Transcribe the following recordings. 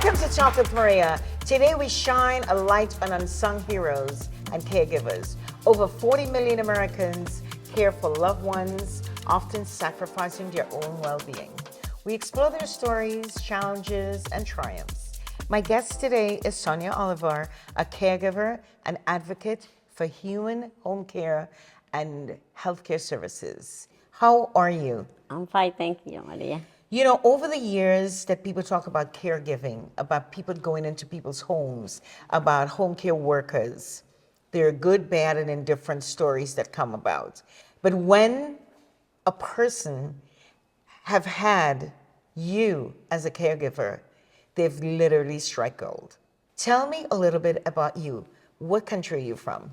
Welcome to Talk with Maria. Today we shine a light on unsung heroes and caregivers. Over 40 million Americans care for loved ones, often sacrificing their own well-being. We explore their stories, challenges, and triumphs. My guest today is Sonia Oliver, a caregiver and advocate for human home care and healthcare services. How are you? I'm fine, thank you, Maria. You know, over the years that people talk about caregiving, about people going into people's homes, about home care workers, there are good, bad, and indifferent stories that come about. But when a person have had you as a caregiver, they've literally struck gold. Tell me a little bit about you. What country are you from?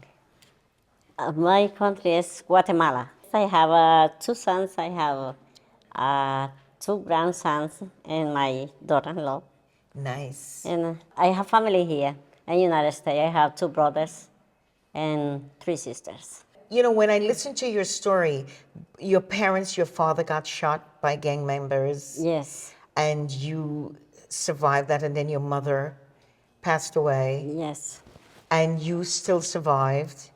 My country is Guatemala. I have two sons, I have two grandsons, and my daughter-in-law. Nice. And I have family here in the United States. I have two brothers and three sisters. You know, when I listen to your story, your parents, your father got shot by gang members. Yes, And you survived that, and then your mother passed away, yes, and you still survived,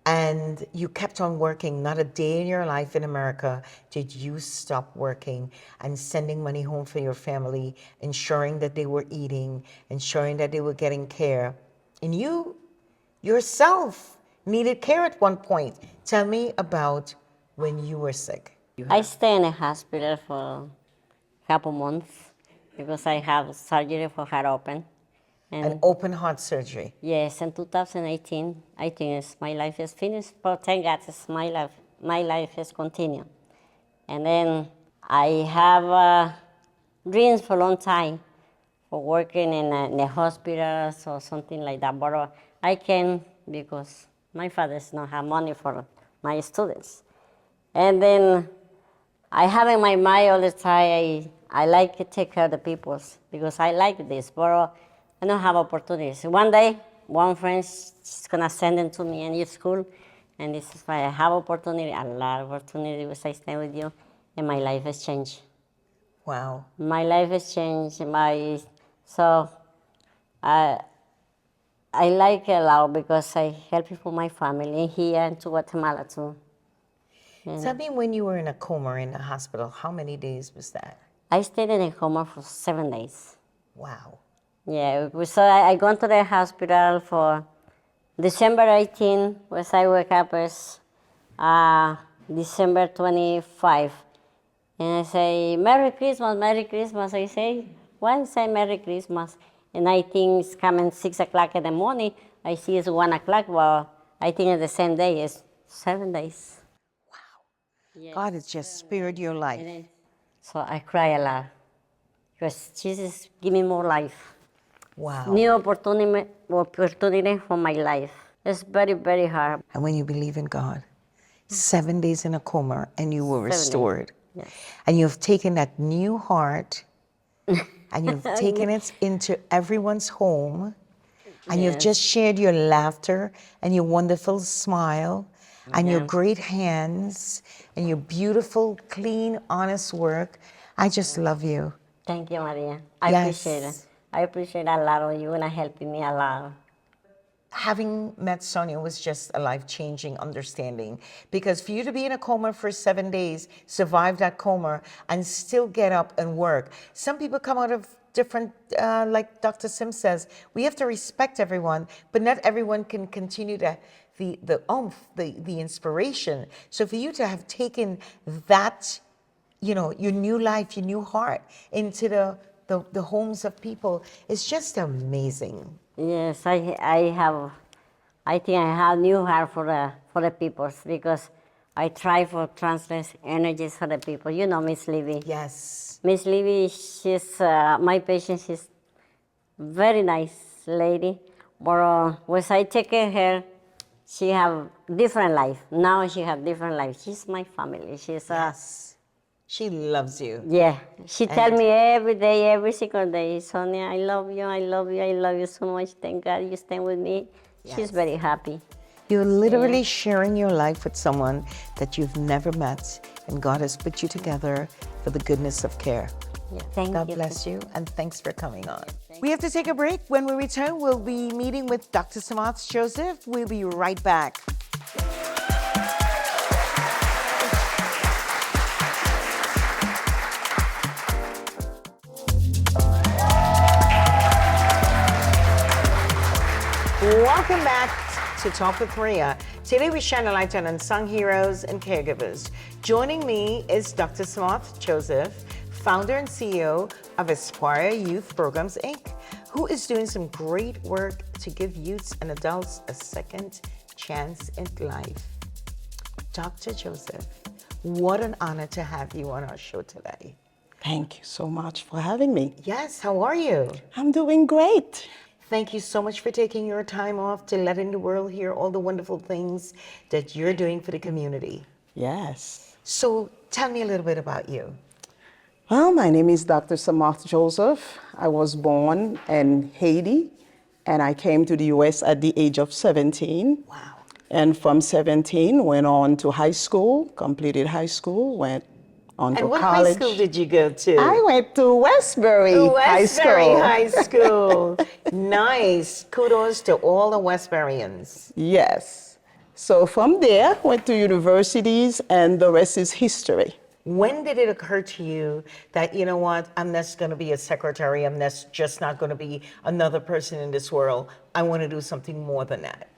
and you kept on working. Not a day in your life in America did you stop working and sending money home for your family, ensuring that they were eating, ensuring that they were getting care. And you yourself needed care at one point. Tell me about when you were sick. I stay in a hospital for a couple months because I have surgery for heart open. An open heart surgery. Yes, in 2018, I think my life is finished. But thank God, my life is continued. And then I have dreams for a long time for working in the hospitals or something like that. But I can't because my father does not have money for my students. And then I have in my mind all the time, I like to take care of the people because I like this, but I don't have opportunities. One day, one friend is going to send them to me in your school, and this is why I have opportunity, a lot of opportunity because I stay with you, and my life has changed. Wow. My life has changed. So I like it a lot because I help people, my family here and to Guatemala too. Tell me, when you were in a coma in the hospital, how many days was that? I stayed in a coma for 7 days. Wow. Yeah, so I gone to the hospital for December 18, was I wake up as December 25. And I say, Merry Christmas, Merry Christmas. I say, why say Merry Christmas? And I think it's coming 6 o'clock in the morning. I see it's 1 o'clock. Well, I think it's the same day. It's 7 days. Yes. God has just spared your life. So I cry a lot because Jesus give me more life. Wow. New opportunity for my life. It's very, very hard. And when you believe in God, 7 days in a coma and you were 7 days. restored. Yes. And you've taken that new heart and you've taken it into everyone's home. And you've Yes. just shared your laughter and your wonderful smile and your Yeah. great hands and your beautiful, clean, honest work. I just love you. Thank you, Maria. I Yes. appreciate it. I appreciate a lot of you and helping me a lot. Having met Sonia was just a life-changing understanding, because for you to be in a coma for 7 days, survive that coma, and still get up and work. Some people come out of different, like Dr. Sim says, we have to respect everyone, but not everyone can continue to the oomph, the inspiration. So for you to have taken that, you know, your new life, your new heart into the homes of people, is just amazing. Yes, I think I have new heart for the people because I try for translate energies for the people. You know, Miss Levy. Yes. Miss Levy, she's my patient. She's very nice lady. But when I take care of her, she have different life. Now she have different life. She's my family. She's Yes. She loves you. yeah. She tell me every day, every single day, Sonia, I love you, I love you, I love you so much. Thank God you stay with me. Yes. She's very happy. You're literally sharing your life with someone that you've never met, and God has put you together for the goodness of care. Yeah, thank God you. bless you, and thanks for coming on. We have to take a break. When we return, we'll be meeting with Dr. Samath Joseph. We'll be right back. Welcome back to Talk with Maria. Today we shine a light on unsung heroes and caregivers. Joining me is Dr. Samath Joseph, founder and CEO of Aspire Youth Programs, Inc., who is doing some great work to give youths and adults a second chance in life. Dr. Joseph, what an honor to have you on our show today. Thank you so much for having me. Yes, how are you? I'm doing great. Thank you so much for taking your time off to letting the world hear all the wonderful things that you're doing for the community. Yes. So tell me a little bit about you. Well, my name is Dr. Samath Joseph. I was born in Haiti, and I came to the U.S. at the age of 17. Wow. And from 17, went on to high school, completed high school, went on to And what college. high school did you go to? I went to Westbury High Westbury School. High School. Nice. Kudos to all the Westburians. Yes. So from there, went to universities, and the rest is history. When did it occur to you that, you know what, I'm just going to be a secretary, I'm just not going to be another person in this world, I want to do something more than that?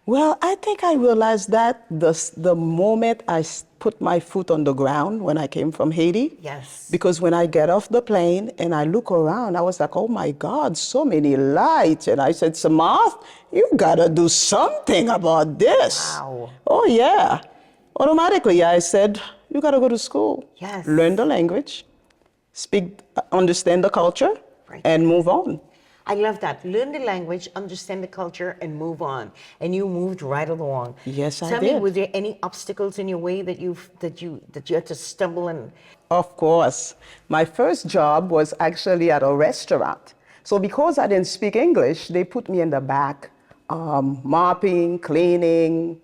Well, I think I realized that the moment I put my foot on the ground when I came from Haiti. Yes. Because when I get off the plane and I look around, I was like, oh my God, so many lights. And I said, Samath, you gotta do something about this. Wow. Oh yeah. Automatically, I said, you gotta go to school. Yes. Learn the language, speak, understand the culture, Right. and move on. I love that. Learn the language, understand the culture, and move on. And you moved right along. Yes, I Tell me, did. were there any obstacles in your way that you had to stumble and? Of course. My first job was actually at a restaurant. So because I didn't speak English, they put me in the back, mopping, cleaning,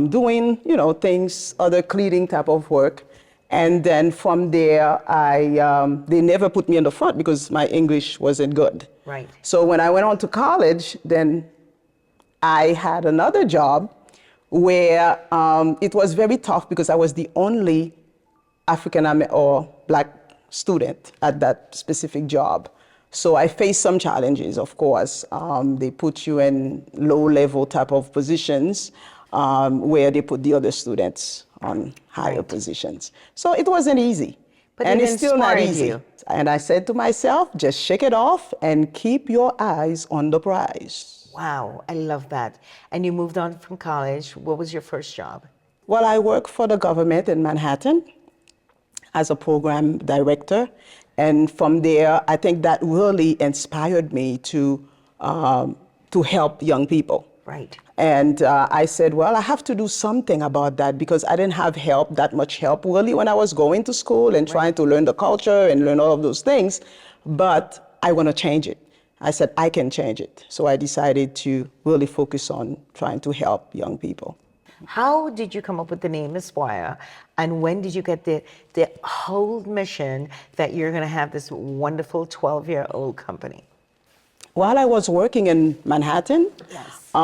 doing, things, other cleaning type of work. And then from there, they never put me in the front because my English wasn't good. Right. So when I went on to college, then I had another job where it was very tough because I was the only African or Black student at that specific job. So I faced some challenges, of course. They put you in low-level type of positions where they put the other students on higher Right. positions. So it wasn't easy. But and it it's still not inspired easy. you. And I said to myself, just shake it off and keep your eyes on the prize. Wow, I love that. And you moved on from college. What was your first job? Well, I work for the government in Manhattan as a program director. And from there, I think that really inspired me to help young people. Right. And I said, well, I have to do something about that because I didn't have that much help really when I was going to school and trying to learn the culture and learn all of those things. But I want to change it. I said, I can change it. So I decided to really focus on trying to help young people. How did you come up with the name Aspire? And when did you get the whole mission that you're going to have this wonderful 12-year-old company? While I was working in Manhattan, Yes.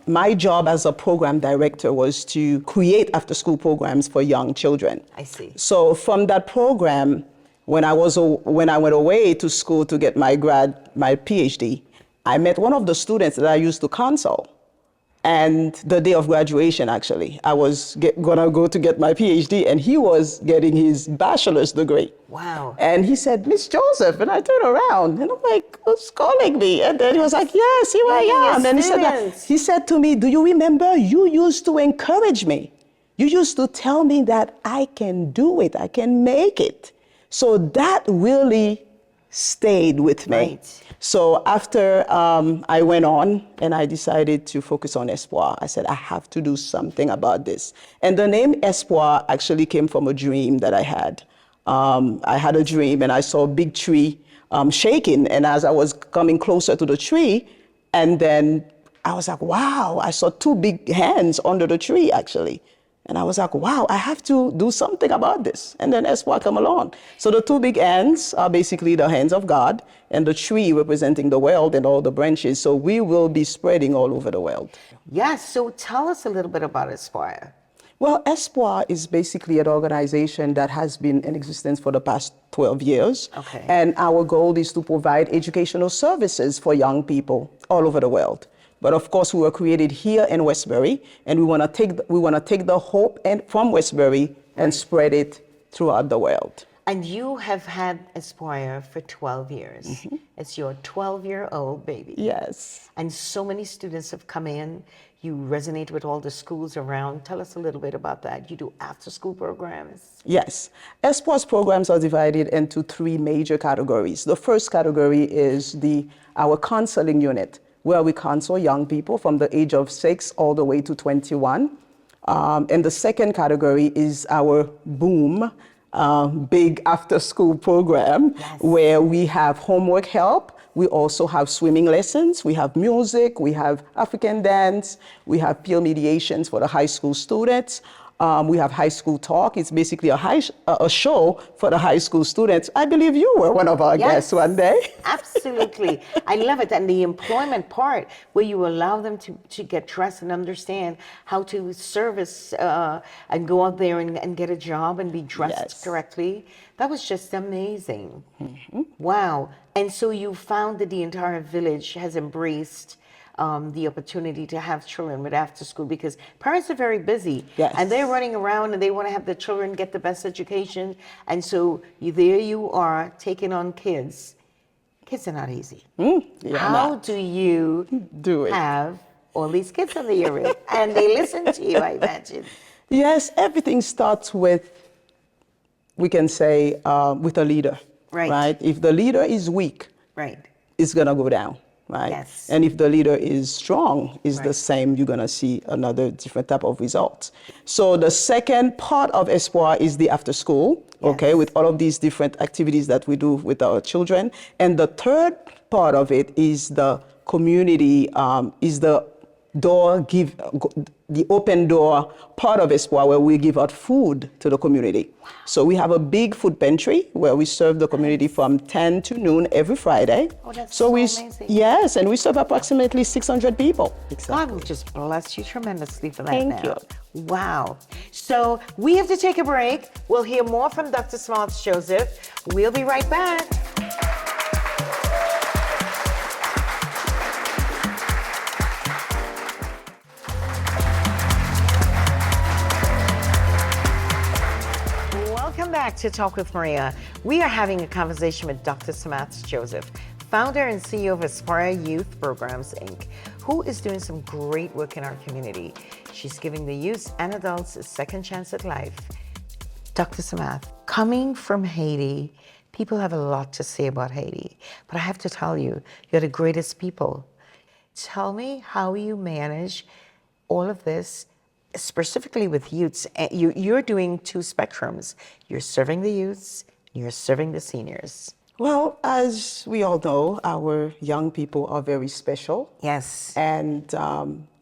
my job as a program director was to create after-school programs for young children. I see. So from that program, when I went away to school to get my PhD, I met one of the students that I used to counsel. And the day of graduation, actually, I was gonna go to get my PhD, and he was getting his bachelor's degree. Wow. And he said, Miss Joseph, and I turned around, and I'm like, who's calling me? And then he was like, yes, here I am. And he said to me, do you remember you used to encourage me? You used to tell me that I can do it, I can make it. So that really stayed with me. Right. So after I went on and I decided to focus on Espoir, I said, I have to do something about this. And the name Espoir actually came from a dream that I had. I had a dream and I saw a big tree shaking. And as I was coming closer to the tree, and then I was like, wow, I saw two big hands under the tree, actually. And I was like, wow, I have to do something about this. And then Espoir come along. So the two big hands are basically the hands of God, and the tree representing the world and all the branches. So we will be spreading all over the world. Yes, so tell us a little bit about Aspire. Well, Espoir is basically an organization that has been in existence for the past 12 years. Okay. And our goal is to provide educational services for young people all over the world. But of course, we were created here in Westbury, and we want to take the hope from Westbury and spread it throughout the world. And you have had Aspire for 12 years. It's your 12-year-old baby. Yes. And so many students have come in. You resonate with all the schools around. Tell us a little bit about that. You do after-school programs. Yes. Espoir's programs are divided into three major categories. The first category is our counseling unit, where we counsel young people from the age of 6 all the way to 21. And the second category is our BOOM, big after-school program, where we have homework help. We also have swimming lessons, we have music, we have African dance, we have peer mediations for the high school students. We have high school talk. It's basically a show for the high school students. I believe you were one of our guests one day. Absolutely. I love it. And the employment part, where you allow them to get dressed and understand how to service and go out there and get a job and be dressed correctly. That was just amazing. Wow. And so you found that the entire village has embraced the opportunity to have children with after school, because parents are very busy and they're running around and they want to have the children get the best education. And so there you are taking on kids. Kids are not easy. How do you have all these kids under your roof and they listen to you, I imagine? Yes, everything starts with, we can say, with a leader. Right? If the leader is weak, it's going to go down. Right? Yes. And if the leader is strong, is the same, you're going to see another different type of results. So the second part of Espoir is the after school, okay, with all of these different activities that we do with our children. And the third part of it is the community, is the open door part of Espoir, where we give out food to the community. So we have a big food pantry where we serve the community from 10 to noon every Friday. Oh, that's so amazing. Yes, and we serve approximately 600 people. God will just bless you tremendously for that. Thank you. Wow. So we have to take a break. We'll hear more from Dr. Smarts Joseph. We'll be right back. Welcome back to Talk with Maria. We are having a conversation with Dr. Smarts Joseph, founder and CEO of Aspire Youth Programs, Inc., who is doing some great work in our community. She's giving the youth and adults a second chance at life. Dr. Samath, coming from Haiti, people have a lot to say about Haiti, but I have to tell you, you're the greatest people. Tell me how you manage all of this, specifically with youths. You're doing two spectrums. You're serving the youths, you're serving the seniors. Well, as we all know, our young people are very special. Yes. And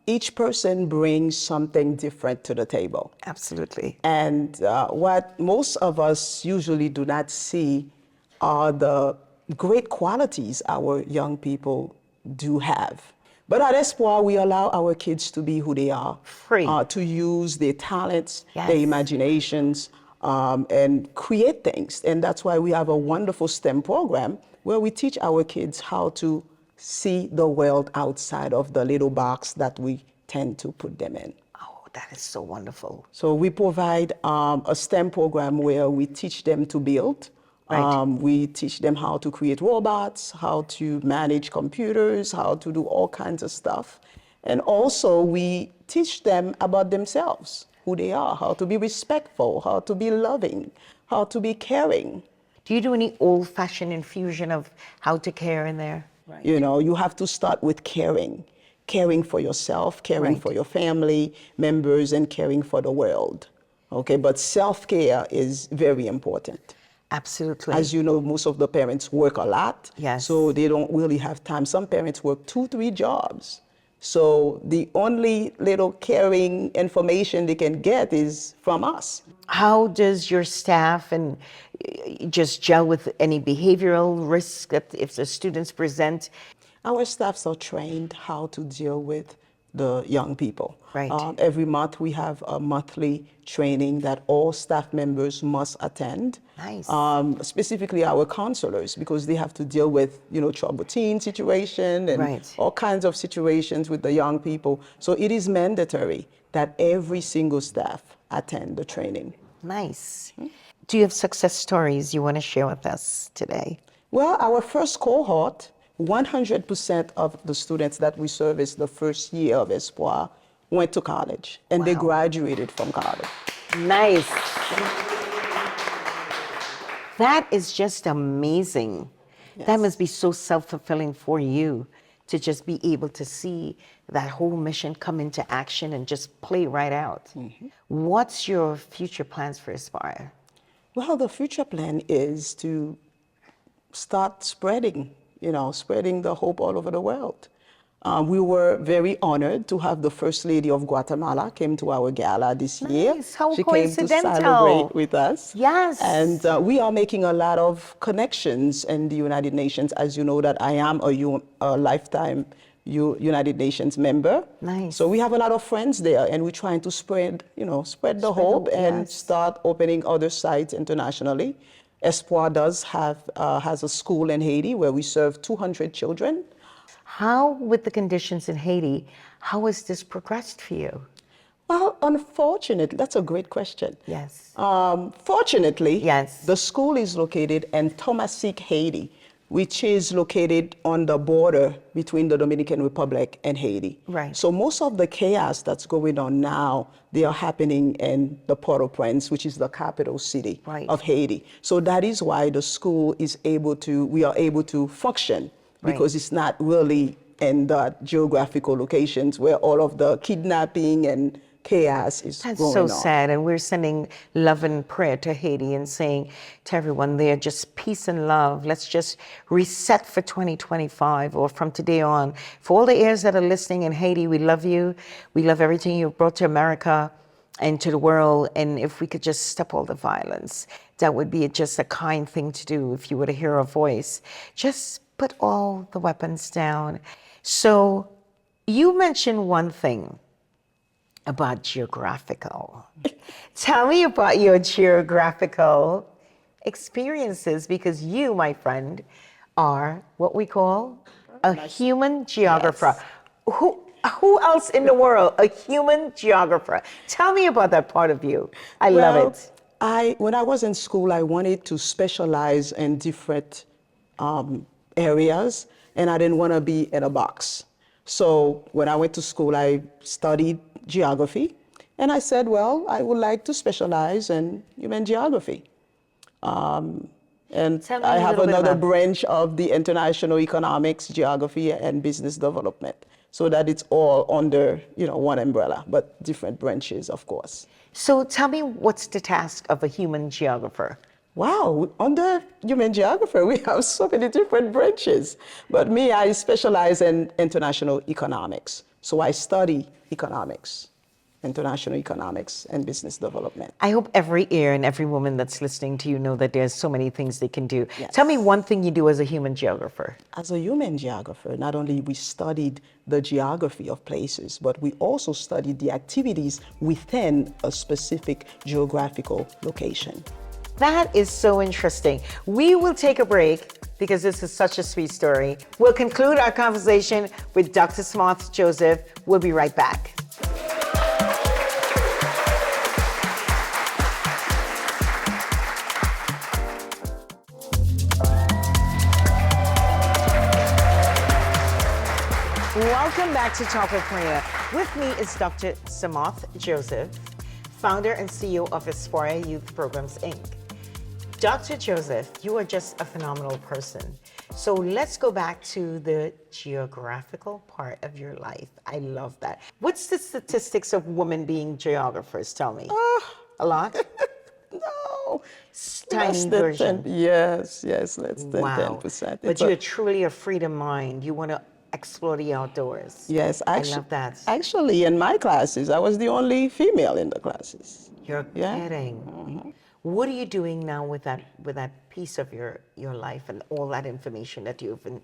each person brings something different to the table. Absolutely. And what most of us usually do not see are the great qualities our young people do have. But at Espoir, we allow our kids to be who they are. Free. To use their talents, their imaginations, and create things. And that's why we have a wonderful STEM program where we teach our kids how to see the world outside of the little box that we tend to put them in. Oh, that is so wonderful. So we provide a STEM program where we teach them to build. We teach them how to create robots, how to manage computers, how to do all kinds of stuff. And also we teach them about themselves, who they are, how to be respectful, how to be loving, how to be caring. Do you do any old-fashioned infusion of how to care in there? Right. You know, you have to start with caring. Caring for yourself, caring for your family members, and caring for the world. Okay, but self-care is very important. Absolutely. As you know, most of the parents work a lot. Yes. So they don't really have time. Some parents work 2-3 jobs. So the only little caring information they can get is from us. How does your staff and just gel with any behavioral risk that if the students present? Our staffs are trained how to deal with the young people. Right. Every month we have a monthly training that all staff members must attend. Nice. Specifically our counselors, because they have to deal with, trouble teen situation and Right. all kinds of situations with the young people. So it is mandatory that every single staff attend the training. Nice. Do you have success stories you want to share with us today? Well, our first cohort, 100% of the students that we serviced the first year of Espoir went to college, and they Wow. graduated from college. Nice. That is just amazing. That Yes. must be so self-fulfilling for you to just be able to see that whole mission come into action and just play right out. What's your future plans for Aspire? Well, the future plan is to start spreading the hope all over the world. We were very honored to have the First Lady of Guatemala came to our gala this year. Nice. How She came to coincidental. celebrate with us. Yes. And we are making a lot of connections in the United Nations. As you know, that I am a lifetime United Nations member. Nice. So we have a lot of friends there, and we're trying to spread the hope and yes. start opening other sites internationally. Espoir has a school in Haiti where we serve 200 children. How, with the conditions in Haiti, how has this progressed for you? Well, unfortunately, that's a great question. Yes. Fortunately, Yes. the school is located in Thomasik, Haiti, which is located on the border between the Dominican Republic and Haiti. Right. So most of the chaos that's going on now, they are happening in the Port-au-Prince, which is the capital city Right. of Haiti. So that is why the school we are able to function, because it's not really in the geographical locations where all of the kidnapping and chaos is That's going so on. sad. And we're sending love and prayer to Haiti and saying to everyone there, just peace and love. Let's just reset for 2025 or from today on. For all the heirs that are listening in Haiti, we love you. We love everything you've brought to America and to the world. And if we could just stop all the violence, that would be just a kind thing to do if you were to hear our voice. Just put all the weapons down. So you mentioned one thing about geographical. Tell me about your geographical experiences, because you, my friend, are what we call a human geographer. Yes. Who else in the world, a human geographer? Tell me about that part of you. I love it. When I was in school, I wanted to specialize in different areas, and I didn't want to be in a box. So when I went to school, I studied geography, and I said, well, I would like to specialize in human geography. And Tell me I a have little bit another about- branch of the international economics, geography, and business development, so that it's all under one umbrella, but different branches, of course. So tell me, what's the task of a human geographer? Wow, under human geography, we have so many different branches. But me, I specialize in international economics. So I study economics, international economics, and business development. I hope every ear and every woman that's listening to you know that there's so many things they can do. Yes. Tell me one thing you do as a human geographer. As a human geographer, not only we studied the geography of places, but we also studied the activities within a specific geographical location. That is so interesting. We will take a break because this is such a sweet story. We'll conclude our conversation with Dr. Smart Joseph. We'll be right back. Welcome back to Talk with Maria. With me is Dr. Samoth Joseph, founder and CEO of Aspire Youth Programs, Inc. Dr. Joseph, you are just a phenomenal person. So let's go back to the geographical part of your life. I love that. What's the statistics of women being geographers? Tell me. A lot? No. Tiny Less than version. 10, yes, less than Wow. 10%. But you're truly a freedom mind. You want to explore the outdoors. Yes, I love that. actually, in my classes, I was the only female in the classes. You're Yeah. kidding. What are you doing now with that piece of your life and all that information that you've been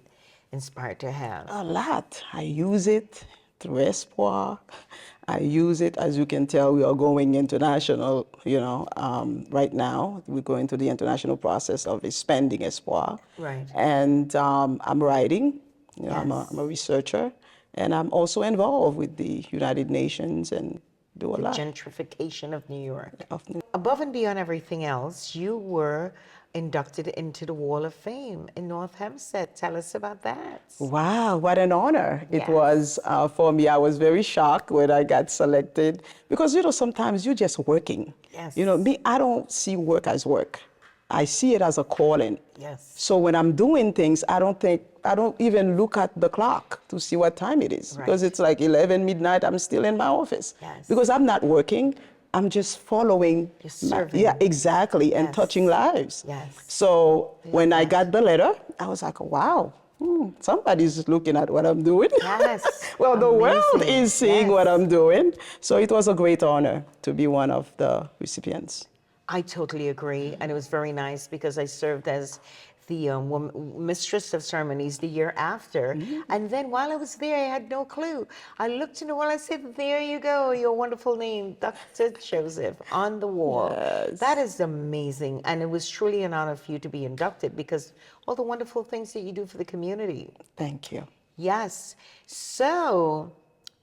inspired to have? A lot. I use it through Espoir. I use it, as you can tell, we are going international, right now. We're going through the international process of expanding Espoir. Right. And I'm writing, I'm Yes. a researcher, and I'm also involved with the United Nations and do a The lot gentrification of New York. of new. Above and beyond everything else, you were inducted into the Wall of Fame in North Hempstead. Tell us about that. Wow, what an honor it Yes. was for me. I was very shocked when I got selected because, sometimes you're just working. Yes. Me, I don't see work as work. I see it as a calling. Yes. So when I'm doing things, I don't even look at the clock to see what time it is. Because Right. it's like 11 midnight, I'm still in my office. Yes. Because I'm not working, I'm just following. You're serving. Yeah, exactly, and Yes. touching lives. Yes. So when I that. got the letter, I was like, wow, somebody's looking at what I'm doing. Yes. Well, the world Amazing. is seeing Yes. what I'm doing. So it was a great honor to be one of the recipients. I totally agree, and it was very nice because I served as the mistress of ceremonies the year after, and then while I was there, I had no clue. I looked in the wall. I said, "There you go, your wonderful name, Dr. Joseph, on the wall." Yes. That is amazing, and it was truly an honor for you to be inducted because all the wonderful things that you do for the community. Thank you. Yes. So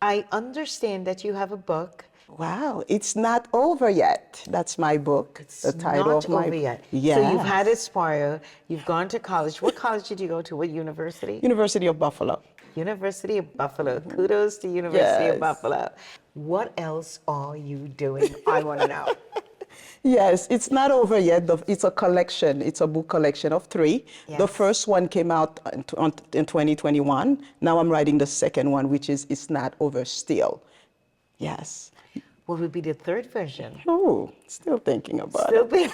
I understand that you have a book. Wow, it's not over yet. That's my book. The title Not of my over yet. Yes. So you've had Aspire, you've gone to college. What college did you go to? What university? University of Buffalo. University of Buffalo. Kudos to University of Yes. Buffalo. What else are you doing? I want to know. Yes, it's not over yet. It's a collection. It's a book collection of 3. The Yes. first one came out in 2021. Now I'm writing the second one, which is It's Not Over Still. Yes. What would be the third version? Oh, still thinking about Still it. think-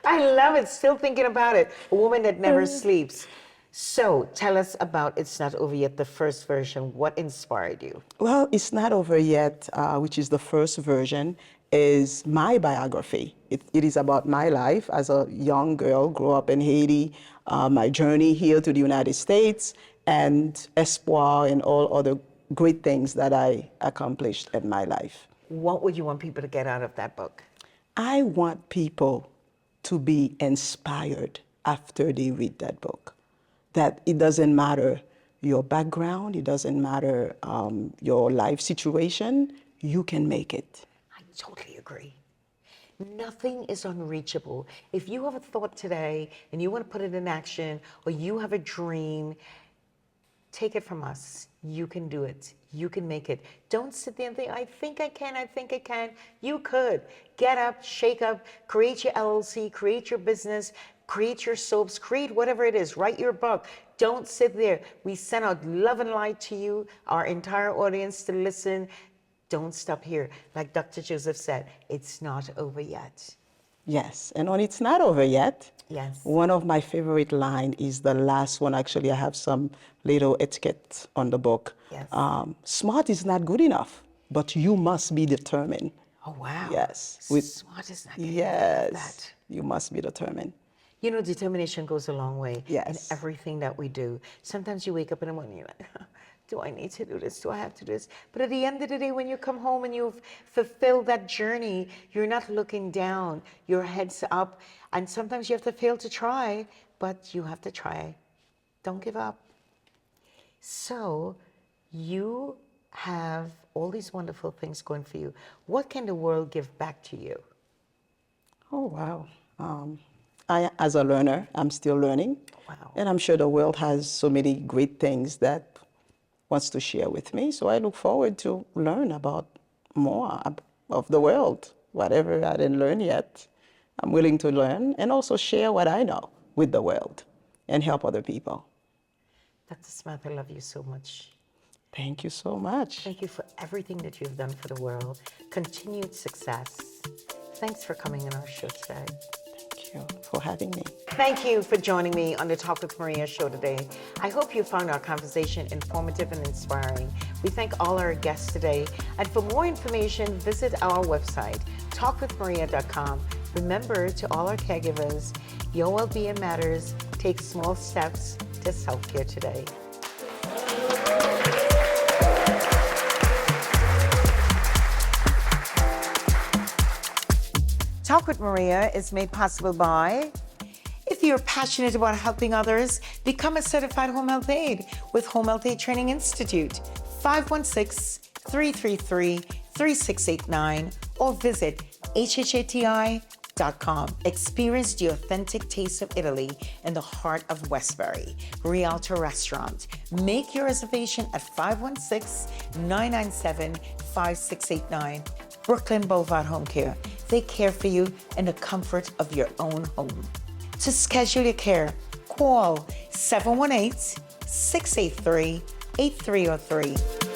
I love it. Still thinking about it. A woman that never sleeps. So tell us about It's Not Over Yet, the first version. What inspired you? Well, It's Not Over Yet, which is the first version, is my biography. It is about my life as a young girl, grew up in Haiti, my journey here to the United States, and Espoir and all other great things that I accomplished in my life. What would you want people to get out of that book? I want people to be inspired after they read that book. That it doesn't matter your background, it doesn't matter your life situation, you can make it. I totally agree. Nothing is unreachable. If you have a thought today and you want to put it in action, or you have a dream, take it from us. You can do it. You can make it. Don't sit there and think, I think I can, I think I can. You could. Get up, shake up, create your LLC, create your business, create your soaps, create whatever it is, write your book. Don't sit there. We send out love and light to you, our entire audience to listen. Don't stop here. Like Dr. Joseph said, it's not over yet. Yes, and on It's Not Over Yet, Yes. one of my favorite line is the last one. Actually, I have some little etiquette on the book. Yes. Smart is not good enough, but you must be determined. Oh, wow. Yes. Smart is not good enough. I love Yes, that. you must be determined. You know, determination goes a long way in Yes. everything that we do. Sometimes you wake up in the morning, you're like, do I need to do this? Do I have to do this? But at the end of the day, when you come home and you've fulfilled that journey, you're not looking down, your head's up. And sometimes you have to fail to try, but you have to try. Don't give up. So you have all these wonderful things going for you. What can the world give back to you? Oh, wow. As a learner, I'm still learning. Wow. And I'm sure the world has so many great things that wants to share with me. So I look forward to learn about more of the world, whatever I didn't learn yet. I'm willing to learn and also share what I know with the world and help other people. Dr. Smith, I love you so much. Thank you so much. Thank you for everything that you've done for the world. Continued success. Thanks for coming on our show today. Thank you. you for having me. Thank you for joining me on the Talk with Maria show today. I hope you found our conversation informative and inspiring. We thank all our guests today. And for more information, visit our website, talkwithmaria.com. Remember, to all our caregivers, your well-being matters. Take small steps to self-care today. Talk with Maria is made possible by, if you're passionate about helping others, become a certified home health aide with Home Health Aide Training Institute, 516-333-3689, or visit hhati.com. Experience the authentic taste of Italy in the heart of Westbury. Rialto Restaurant. Make your reservation at 516-997-5689. Brooklyn Boulevard Home Care. They care for you in the comfort of your own home. To schedule your care, call 718-683-8303.